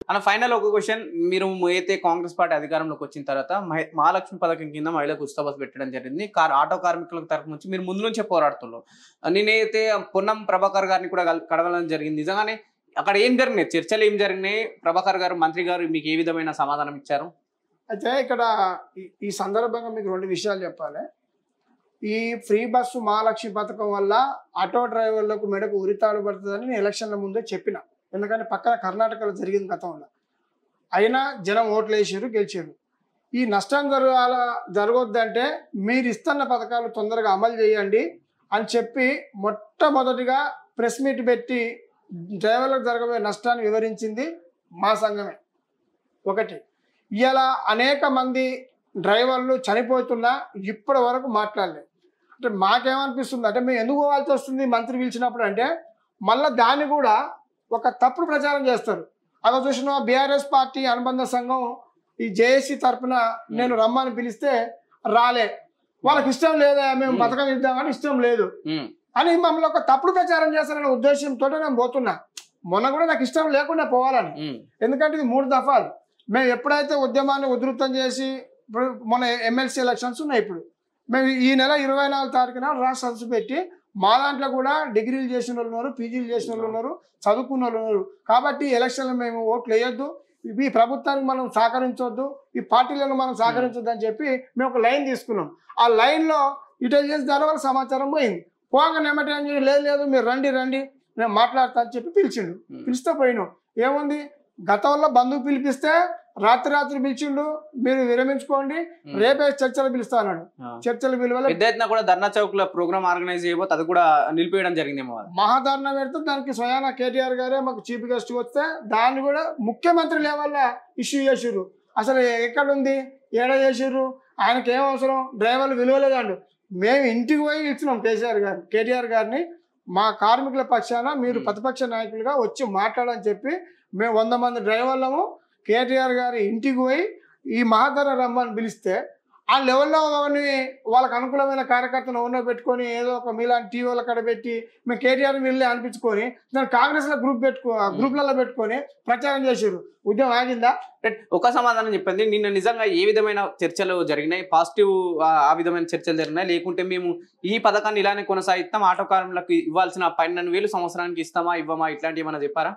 అన్న ఫైనల్ ఒక క్వశ్చన్, మీరు అయితే కాంగ్రెస్ పార్టీ అధికారంలోకి వచ్చిన తర్వాత మహాలక్ష్మి పథకం కింద మహిళలకు ఉచిత బస్సు పెట్టడం జరిగింది. ఆటో కార్మికుల తరఫు నుంచి మీరు ముందు నుంచే పోరాడుతున్నారు. నేనైతే పొన్నం ప్రభాకర్ గారిని కూడా కడగడం జరిగింది. నిజంగానే అక్కడ ఏం జరిగినాయి, చర్చలు ఏం జరిగినాయి, ప్రభాకర్ గారు మంత్రి గారు మీకు ఏ విధమైన సమాధానం ఇచ్చారు? అయితే ఇక్కడ ఈ సందర్భంగా మీకు 2 విషయాలు చెప్పాలి. ఈ ఫ్రీ బస్సు మహాలక్ష్మి పథకం వల్ల ఆటో డ్రైవర్లకు మెడకు ఉరితాడు పడుతుందని నేను ఎలక్షన్ల ముందే చెప్పిన. ఎందుకంటే పక్కన కర్ణాటకలో జరిగింది గతంలో. అయినా జనం ఓట్లు వేసారు, గెలిచారు. ఈ నష్టం జరగొద్దంటే మీరు ఇస్తున్న పథకాలు తొందరగా అమలు చేయండి అని చెప్పి మొట్టమొదటిగా ప్రెస్ మీట్ పెట్టి డ్రైవర్లకు జరగబోయే నష్టాన్ని వివరించింది మా సంఘమే. ఒకటి, ఇలా అనేక మంది డ్రైవర్లు చనిపోతున్నా ఇప్పటి వరకు మాట్లాడలేదు. అంటే మాకేమనిపిస్తుంది అంటే మేము ఎందుకు పోవాల్సి వస్తుంది మంత్రి పిలిచినప్పుడు అంటే మళ్ళీ దాన్ని కూడా ఒక తప్పుడు ప్రచారం చేస్తారు. అలా చూసిన బీఆర్ఎస్ పార్టీ అనుబంధ సంఘం ఈ జేఏసీ తరఫున నేను రమ్మని పిలిస్తే రాలే, వాళ్ళకి ఇష్టం లేదా మేము పథకం ఇద్దామని ఇష్టం లేదు అని మమ్మల్ని ఒక తప్పుడు ప్రచారం చేస్తారనే ఉద్దేశంతో నేను పోతున్నా. మొన్న కూడా నాకు ఇష్టం లేకుండా పోవాలని, ఎందుకంటే ఇది 3 దఫాలు మేము ఎప్పుడైతే ఉద్యమాన్ని ఉధృతం చేసి ఇప్పుడు మన ఎమ్మెల్సీ ఎలక్షన్స్ ఉన్నాయి. ఇప్పుడు మేము ఈ నెల 24వ తారీఖున రాష్ట్ర సదస్సు పెట్టి మా దాంట్లో కూడా డిగ్రీలు చేసిన వాళ్ళు ఉన్నారు, పీజీలు చేసిన వాళ్ళు ఉన్నారు, చదువుకున్న వాళ్ళు ఉన్నారు. కాబట్టి ఎలక్షన్లో మేము ఓట్లు వేయొద్దు, ఈ ప్రభుత్వానికి మనం సహకరించొద్దు, ఈ పార్టీలను మనం సహకరించొద్దు అని చెప్పి మేము ఒక లైన్ తీసుకున్నాం. ఆ లైన్లో ఇంటెలిజెన్స్ ద్వారా వాళ్ళ సమాచారం పోయింది. పోగానే ఏమంటే లేదు మీరు రండి నేను మాట్లాడతా అని చెప్పి పిలిచిండు. పిలిస్తే పోయినాం. ఏముంది, గతంలో బంధువు పిలిపిస్తే రాత్రి పిలిచిండు, మీరు విరమించుకోండి, రేపే చర్చలు పిలుస్తా అన్నాడు. చర్చలు పిలువలే కూడా ధర్నా చౌక్ లో ప్రోగ్రామ్ ఆర్గనైజ్ చేయబోతే అది కూడా నిలిపేయడం జరిగిందేమో. మహాధర్నా పెడితే దానికి స్వయాన కేటీఆర్ గారే మాకు చీఫ్ గెస్ట్ వస్తే దాన్ని కూడా ముఖ్యమంత్రి లెవెల్లో ఇష్యూ చేసిర్రు. అసలు ఎక్కడుంది, ఏడ చేసిర్రు, ఆయనకి ఏం అవసరం, డ్రైవర్లు విలువలేదండు. మేము ఇంటికి పోయి ఇచ్చినాం కేటీఆర్ గారిని మా కార్మికుల పక్షాన మీరు ప్రతిపక్ష నాయకులుగా వచ్చి మాట్లాడని చెప్పి మేము 100 మంది డ్రైవర్లము కేటీఆర్ గారి ఇంటికి పోయి ఈ మహాధర రమ్మని పిలిస్తే ఆ లెవెల్లో వాళ్ళకి అనుకూలమైన కార్యకర్తను ఓనో పెట్టుకొని ఏదో ఒక మీలాంటి టీవీల కాడ పెట్టి మేము కేటీఆర్ వీళ్ళే అనిపించుకొని దాన్ని కాంగ్రెస్లో గ్రూప్లలో పెట్టుకొని ప్రచారం చేశారు. ఉద్యమం ఆగిందా? ఒక సమాధానం చెప్పండి. నిన్న నిజంగా ఏ విధమైన చర్చలు జరిగినాయి, పాజిటివ్ ఆ విధమైన చర్చలు జరిగినాయి, లేకుంటే మేము ఈ పథకాన్ని ఇలానే కొనసాగిస్తాం, ఆటో కార్మికులకు ఇవ్వాల్సిన 12,000 సంవత్సరానికి ఇస్తామా ఇవ్వమా ఇట్లాంటివి ఏమైనా చెప్పారా?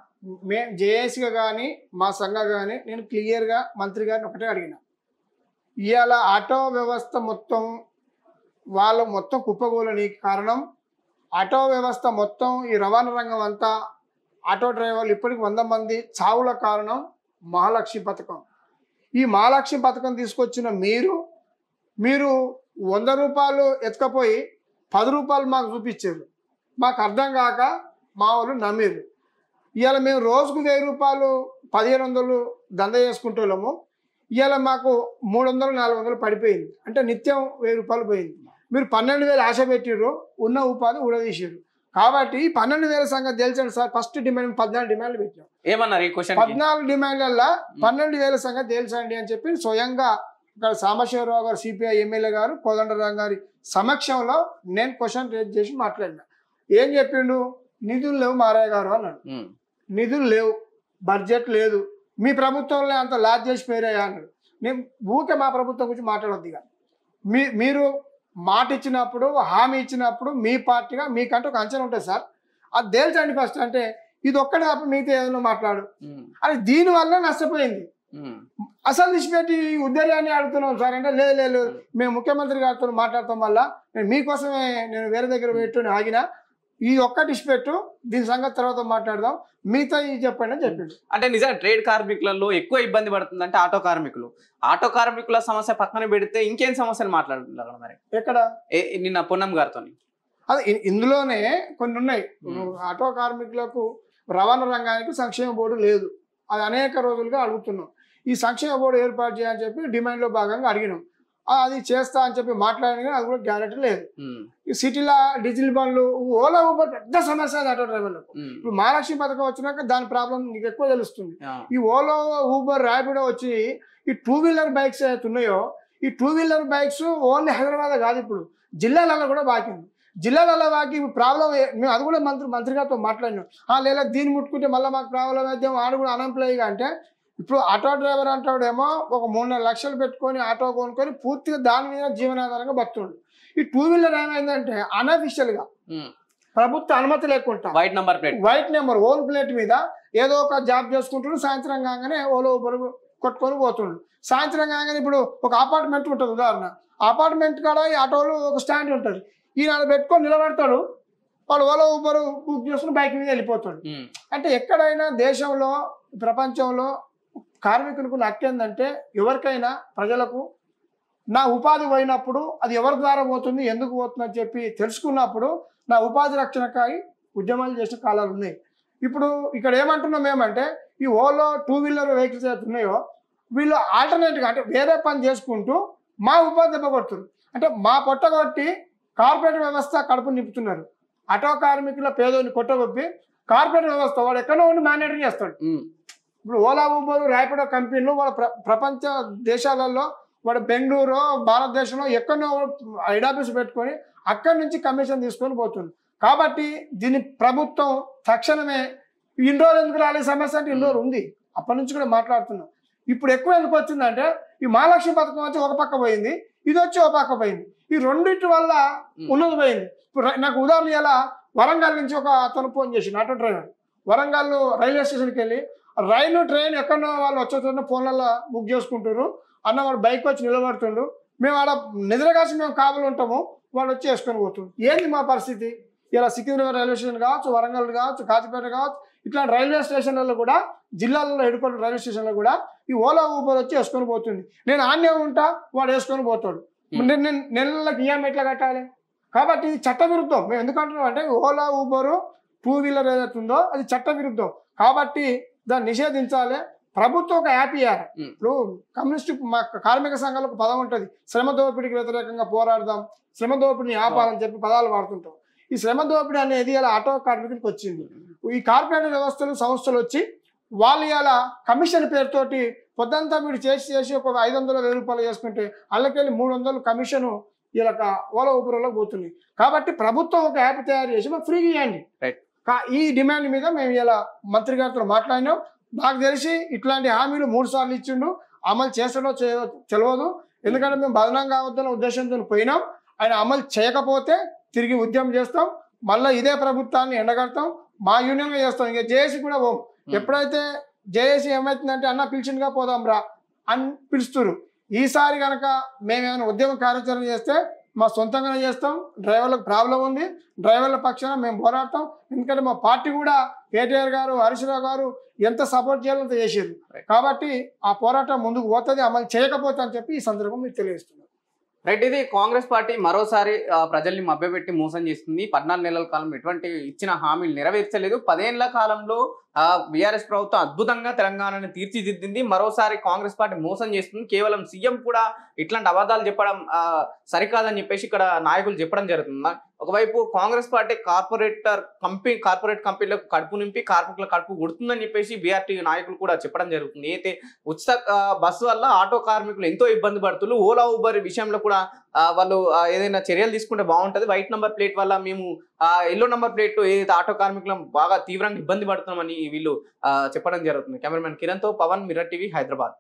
మేము జేఏసీగా కానీ మా సంఘం కానీ నేను క్లియర్గా మంత్రి గారిని ఒకటే అడిగిన, ఇవాళ ఆటో వ్యవస్థ మొత్తం కుప్పగూలనికి కారణం ఆటో వ్యవస్థ మొత్తం ఈ రవాణా రంగం అంతా ఆటో డ్రైవర్లు ఇప్పటికి 100 మంది చావుల కారణం మహాలక్ష్మి పథకం. ఈ మహాలక్ష్మి పథకం తీసుకొచ్చిన మీరు 100 రూపాయలు ఎత్తుకపోయి 10 రూపాయలు మాకు చూపించారు. మాకు అర్థం కాక మా వాళ్ళు నమ్మిరు. ఇవాళ మేము రోజుకు 1000 రూపాయలు 1500 దంద చేసుకుంటున్నాము. ఇవాళ మాకు 300-400 పడిపోయింది. అంటే నిత్యం 1000 రూపాయలు పోయింది. మీరు 12,000 ఆశ పెట్టిర్రు, ఉన్న ఉపాధి ఊడదీసారు. కాబట్టి 12,000 సంగతి తెలిసండి సార్. ఫస్ట్ డిమాండ్ 14 డిమాండ్లు పెట్టాం. ఏమన్నారు ఈ క్వశ్చన్? 14 డిమాండ్లలో 12,000 సంగతి తెలుసండి అని చెప్పి స్వయంగా ఇక్కడ సాంబశివరావు గారు సిపిఐ ఎమ్మెల్యే గారు కోదండరాం గారి సమక్షంలో నేను క్వశ్చన్ రేజ్ చేసి మాట్లాడినా. ఏం చెప్పిండు, నిధులు లేవు మారయ్య గారు అన్నాడు. నిధులు లేవు, బడ్జెట్ లేదు, మీ ప్రభుత్వంలో అంత లాజ్ చేసి పేరయ్యా అన్నాడు. నేను ఊకే మా ప్రభుత్వం గురించి మాట్లాడొద్దు. ఇక మీరు మాట ఇచ్చినప్పుడు హామీ ఇచ్చినప్పుడు మీ పార్టీగా మీకంటే ఒక అంచనా ఉంటుంది సార్, అది తేల్చండి ఫస్ట్. అంటే ఇది ఒక్కడే తప్ప మీతో ఏదైనా మాట్లాడు అది దీనివల్ల నష్టపోయింది. అసలు నిష్పెట్టి ఉద్యోగాన్ని అడుగుతున్నాం సార్ అంటే లేదు మేము ముఖ్యమంత్రి గారితో మాట్లాడతాం, వల్ల నేను మీకోసమే నేను వేరే దగ్గర పెట్టుకుని ఆగినా, ఈ ఒక్కటి ఇష్పెట్టు, దీని సంగతి తర్వాత మాట్లాడదాం, మీతో ఇది చెప్పండి అని చెప్పిండు. అంటే నిజంగా ట్రేడ్ కార్మికులలో ఎక్కువ ఇబ్బంది పడుతుంది అంటే ఆటో కార్మికుల సమస్య పక్కన పెడితే ఇంకేం సమస్యలు మాట్లాడుతున్నారు మరి ఎక్కడ? నిన్న పొన్నం గారితో అదే ఇందులోనే కొన్ని ఉన్నాయి. ఆటో కార్మికులకు రవాణా రంగానికి సంక్షేమ బోర్డు లేదు, అది అనేక రోజులుగా అడుగుతున్నాం. ఈ సంక్షేమ బోర్డు ఏర్పాటు చేయాలని చెప్పి డిమాండ్లో భాగంగా అడిగినాం. అది చేస్తా అని చెప్పి మాట్లాడిన కానీ అది కూడా గ్యారెంటీ లేదు. ఈ సిటీలో డీజిల్ బండ్లు, ఓలా ఊబర్ పెద్ద సమస్య ఆటో డ్రైవర్లకు. ఇప్పుడు మహాలక్ష్మి పథకం వచ్చినాక దాని ప్రాబ్లం నీకు ఎక్కువ తెలుస్తుంది. ఈ ఓలా ఊబర్ ర్యాపిడో వచ్చి ఈ 2-వీలర్ బైక్స్ ఏవైతే ఉన్నాయో, ఈ 2-వీలర్ బైక్స్ ఓన్లీ హైదరాబాద్ కాదు, ఇప్పుడు జిల్లాలలో కూడా బాకింది. జిల్లాలలో బాకి ప్రాబ్లం మేము అది కూడా మంత్రి గారితో మాట్లాడినాం. లేదా దీన్ని ముట్టుకుంటే మళ్ళీ మాకు ప్రాబ్లం అయితే ఆడు కూడా అన్ఎంప్లాయీగా అంటే ఇప్పుడు ఆటో డ్రైవర్ అంటాడేమో ఒక 3-4 లక్షలు పెట్టుకొని ఆటో కొనుక్కొని పూర్తిగా దాని మీద జీవనాధారంగా బతుండు. ఈ 2 వీలర్ ఏమైందంటే అన్అఫిషియల్ గా ప్రభుత్వ అనుమతి లేకుండా వైట్ నెంబర్ ఓన్ ప్లేట్ మీద ఏదో ఒక జాబ్ చేసుకుంటుండు. సాయంత్రం కాగానే ఓలో ఊబర్ కొట్టుకొని పోతుండు. సాయంత్రం కాగానే ఇప్పుడు ఒక అపార్ట్మెంట్ ఉంటుంది, ఉదాహరణ అపార్ట్మెంట్ కాడ ఈ ఆటోలు ఒక స్టాండ్ ఉంటుంది, ఈయన పెట్టుకొని నిలబడతాడు, వాళ్ళు ఓలో ఊబర్ బుక్ చేసుకుని బైక్ మీద వెళ్ళిపోతాడు. అంటే ఎక్కడైనా దేశంలో ప్రపంచంలో కార్మికులకు హక్కు ఏంటంటే ఎవరికైనా ప్రజలకు నా ఉపాధి పోయినప్పుడు అది ఎవరి ద్వారా పోతుంది, ఎందుకు పోతుంది అని చెప్పి తెలుసుకున్నప్పుడు నా ఉపాధి రక్షణకాయి ఉద్యమాలు చేసిన కాలాలు ఉన్నాయి. ఇప్పుడు ఇక్కడ ఏమంటున్నాం ఏమంటే ఈ ఓలో 2 వీలర్ వెహికల్స్ ఏదైతే ఉన్నాయో వీళ్ళు ఆల్టర్నేట్గా అంటే వేరే పని చేసుకుంటూ మా ఉపాధి దెబ్బకొడుతున్నారు. అంటే మా పొట్టగొట్టి కార్పొరేట్ వ్యవస్థ కడుపు నింపుతున్నారు. ఆటో కార్మికుల పేదోని కొట్టగొప్పి కార్పొరేట్ వ్యవస్థ వాడు ఎక్కడో ఉండి మేనేటర్ చేస్తాడు. ఇప్పుడు ఓలా ఊబర్ ర్యాపిడో కంపెనీలు వాళ్ళ ప్రపంచ దేశాలలో వాడు బెంగళూరు భారతదేశంలో ఎక్కడో హెడ్ ఆఫీస్ పెట్టుకొని అక్కడి నుంచి కమిషన్ తీసుకొని పోతుంది. కాబట్టి దీన్ని ప్రభుత్వం తక్షణమే ఇన్ని రోజులు ఎందుకు రాలే సమస్య అంటే ఇన్ని రోజులు ఉంది, అప్పటి నుంచి కూడా మాట్లాడుతున్నాం. ఇప్పుడు ఎక్కువ ఎందుకు వచ్చిందంటే ఈ మహాలక్ష్మి పథకం వచ్చి ఒక పక్క పోయింది, ఇది వచ్చి ఒక పక్క పోయింది. ఈ రెండింటి వల్ల ఉన్నది పోయింది. ఇప్పుడు నాకు ఉదాహరణ ఇలా వరంగల్ నుంచి ఒక అతను ఫోన్ చేసిండు, ఆటో డ్రైవర్. వరంగల్ రైల్వే స్టేషన్కి వెళ్ళి రైలు ట్రైన్ ఎక్కడో వాళ్ళు వచ్చేస్తున్న ఫోన్లలో బుక్ చేసుకుంటారు అన్న, వాడు బైక్ వచ్చి నిలబడుతుండు, మేము ఆడ నిద్రకాసి మేము కావలు ఉంటాము, వాడు వచ్చి వేసుకొని పోతుండు. ఏంది మా పరిస్థితి? ఇలా సికింద్రాబాద్ రైల్వే స్టేషన్ కావచ్చు, వరంగల్ కావచ్చు, కాచిపేట కావచ్చు, ఇట్లాంటి రైల్వే స్టేషన్లలో కూడా జిల్లాలలో హెడ్క్వార్టర్ రైల్వే స్టేషన్లో కూడా ఈ ఓలా ఊబర్ వచ్చి వేసుకొని పోతుంది. నేను ఆన్నే ఉంటా, వాడు వేసుకొని పోతాడు. నేను నెలలకు ఈఎంఐ ఎట్లా కట్టాలి? కాబట్టి ఇది చట్టవిరుద్ధం. మేము ఎందుకంటున్నాం అంటే ఓలా ఊబరు 2 వీలర్ ఏదైతే ఉందో అది చట్టవిరుద్ధం. కాబట్టి దాన్ని నిషేధించాలి. ప్రభుత్వం ఒక యాప్ ఇవ్వాలి. ఇప్పుడు కమ్యూనిస్టు మా కార్మిక సంఘాలకు పదం ఉంటుంది, శ్రమ దోపిడీకి వ్యతిరేకంగా పోరాడదాం, శ్రమ దోపిడిని ఆపాలని చెప్పి పదాలు వాడుతుంటాం. ఈ శ్రమ దోపిడీ అనేది ఇలా ఆటో కార్మికులకు వచ్చింది. ఈ కార్పొరేట్ వ్యవస్థలు సంస్థలు వచ్చి వాళ్ళు ఇలా కమిషన్ పేరుతోటి పొద్దంతా మీరు చేసి ఒక 500-1000 రూపాయలు చేసుకుంటే వాళ్ళకెళ్ళి 300 కమిషను ఇలా ఓలా ఊబర్లో పోతుంది. కాబట్టి ప్రభుత్వం ఒక యాప్ తయారు చేసి మాకు ఫ్రీగా ఇవ్వండి. ఈ డిమాండ్ మీద మేము ఇలా మంత్రి గారితో మాట్లాడినాం. నాకు తెలిసి ఇట్లాంటి హామీలు 3 సార్లు ఇచ్చిండు, అమలు చేస్తాడో తెలియదు. ఎందుకంటే మేము బదనాం కావద్దన్న ఉద్దేశంతో పోయినాం. ఆయన అమలు చేయకపోతే తిరిగి ఉద్యమం చేస్తాం, మళ్ళీ ఇదే ప్రభుత్వాన్ని ఎండగడతాం, మా యూనియన్గా చేస్తాం. ఇంకా జేఏసీ కూడా పోం. ఎప్పుడైతే జేఏసీ ఏమవుతుందంటే అన్న పిలిచిందిగా పోదాం రా అని పిలుస్తున్నారు. ఈసారి కనుక మేమేమైనా ఉద్యమ కార్యాచరణ చేస్తే మా సొంతంగానే చేస్తాం. డ్రైవర్లకు ప్రాబ్లం ఉంది, డ్రైవర్ల పక్షాన మేము పోరాడతాం. ఎందుకంటే మా పార్టీ కూడా కేటీఆర్ గారు, హరీష్ రావు గారు ఎంత సపోర్ట్ చేయాలో అంత చేసారు. కాబట్టి ఆ పోరాటం ముందుకు పోతుంది, అమలు చేయకపోతే అని చెప్పి ఈ సందర్భం మీకు తెలియజేస్తున్నారు. రైట్, ఇది కాంగ్రెస్ పార్టీ మరోసారి ప్రజల్ని మభ్యపెట్టి మోసం చేస్తుంది. 14 నెలల కాలం ఎటువంటి ఇచ్చిన హామీలు నెరవేర్చలేదు. 10 ఏళ్ల కాలంలో బీఆర్ఎస్ ప్రభుత్వం అద్భుతంగా తెలంగాణని తీర్చిదిద్దింది. మరోసారి కాంగ్రెస్ పార్టీ మోసం చేస్తుంది. కేవలం సీఎం కూడా ఇట్లాంటి అబద్ధాలు చెప్పడం సరికాదని చెప్పేసి ఇక్కడ నాయకులు చెప్పడం జరుగుతుంది. ఒకవైపు కాంగ్రెస్ పార్టీ కార్పొరేట్ కంపెనీలకు కడుపు నింపి కార్మికుల కడుపు కొడుతుందని చెప్పేసి బీఆర్టీ నాయకులు కూడా చెప్పడం జరుగుతుంది. అయితే ఉచిత బస్సు వల్ల ఆటో కార్మికులు ఎంతో ఇబ్బంది పడుతున్నారు. ఓలా ఊబర్ విషయంలో కూడా వాళ్ళు ఏదైనా చర్యలు తీసుకుంటే బాగుంటుంది. వైట్ నంబర్ ప్లేట్ వల్ల మేము ఎల్లో నంబర్ ప్లేట్ ఏదైతే ఆటో కార్మికులను బాగా తీవ్రంగా ఇబ్బంది పడుతున్నామని వీళ్ళు చెప్పడం జరుగుతుంది. కెమెరామెన్ కిరణ్తో పవన్, మిర్రర్ టీవీ, హైదరాబాద్.